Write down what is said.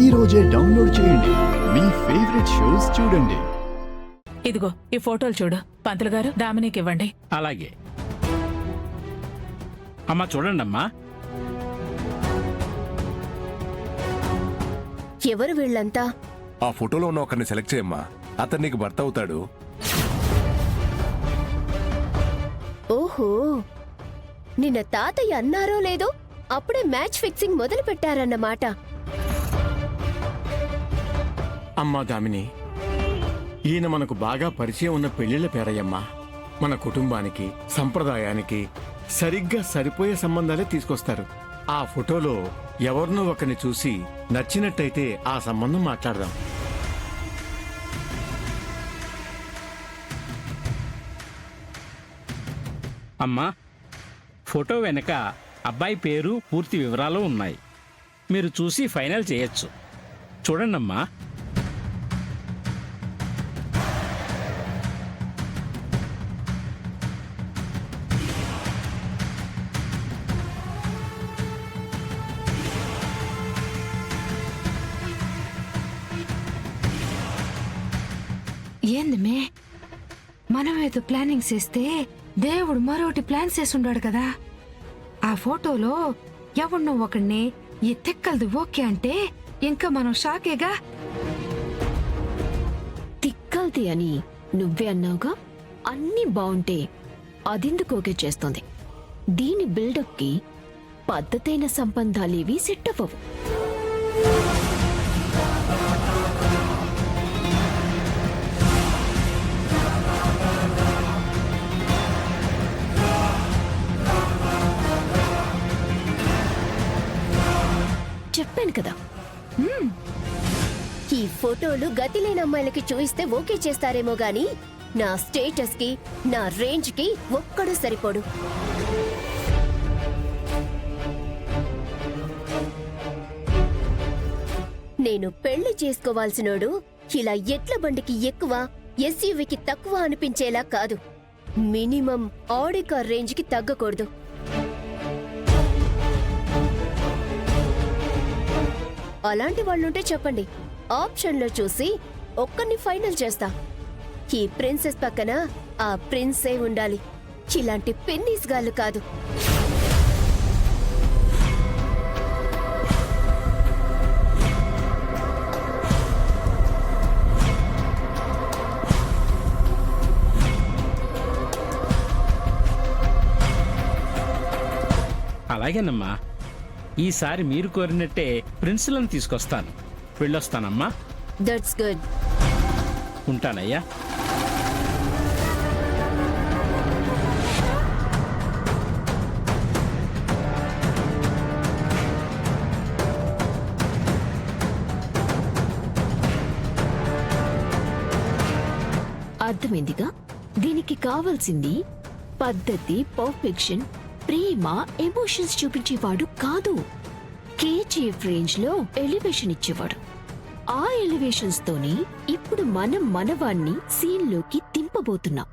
ఈ రోజే డౌన్లోడ్ చేయండి. మీ ఫేవరెట్ షోస్ చూడండి. ఇదిగో ఈ ఫోటోలు చూడు. పంతులు గారు దామినికి ఇవ్వండి. అలాగే అమ్మా, చూడండి అమ్మా. ఎవరు వీళ్ళంతా? ఆ ఫోటోలో ఉన్న ఒకరిని సెలెక్ట్ చేయమ్మా. అతను నీకు భర్త అవుతాడు. ఓహో, నిన్న తాతయ్య అన్నారో లేదో అప్పుడే మ్యాచ్ ఫిక్సింగ్ మొదలు పెట్టారన్నమాట. అమ్మా దామిని, ఈయన మనకు బాగా పరిచయం ఉన్న పెళ్లిళ్ల పేరయ్యమ్మా. మన కుటుంబానికి సంప్రదాయానికి సరిగ్గా సరిపోయే సంబంధాలే తీసుకొస్తారు. ఆ ఫోటోలో ఎవరినో ఒకరిని చూసి నచ్చినట్టయితే ఆ సంబంధం మాట్లాడదాం. అమ్మా, ఫోటో వెనక అబ్బాయి పేరు, పూర్తి వివరాలు ఉన్నాయి. మీరు చూసి ఫైనల్ చేయొచ్చు. చూడండి అమ్మా. ఏందిమే, మనం ఏదో ప్లానింగ్ చేస్తే దేవుడు మరొకటి ప్లాన్ చేస్తుండాడు కదా. ఆ ఫోటోలో ఎవరినో ఒకడిని ఈ తిక్కలది ఓకే అంటే ఇంకా మనం షాకేగా. తిక్కల్ది అని నువ్వే అన్నావుగా. అన్నీ బావుంటే అదెందుకు ఓకే చేస్తోంది? దీని బిల్డప్ కి పద్ధతైన సంబంధాలేవి సెట్ అవ్వవు. చెప్పాను కదా, ఈ ఫోటోలు గతిలేని అమ్మాయిలకి చూయిస్తే ఓకే చేస్తారేమో గాని నా స్టేటస్ కి, నా రేంజ్ కి ఒక్కడు సరిపోడు. నేను పెళ్లి చేసుకోవాల్సినోడు ఇలా ఎడ్ల బండికి ఎక్కువ, ఎస్యూవికి తక్కువ అనిపించేలా కాదు. మినిమం ఆడి కార్ రేంజ్ కి తగ్గకూడదు. అలాంటి వాళ్ళుంటే చెప్పండి. ఆప్షన్లో చూసి ఒక్కరిని ఫైనల్ చేస్తా. ఈ ప్రిన్సెస్ పక్కన ఆ ప్రిన్సే ఉండాలి, ఇలాంటి పెన్నీస్ గాళ్ళు కాదు. అలాగేనమ్మా, ఈసారి మీరు కోరినట్టే ప్రిన్సులను తీసుకొస్తాను. వెళ్ళొస్తానమ్మా. That's good. ఉంటానయ్యా. అర్థమైందిగా. దీనికి కావాల్సింది పద్ధతి, పర్ఫెక్షన్, ప్రేమ, ఎమోషన్స్ చూపించేవాడు కాదు. కేజీఎఫ్ రేంజ్ లో ఎలివేషన్ ఇచ్చేవాడు. ఆ ఎలివేషన్స్ తోని ఇప్పుడు మనం మనవాణ్ణి సీన్ లోకి దింపబోతున్నాం.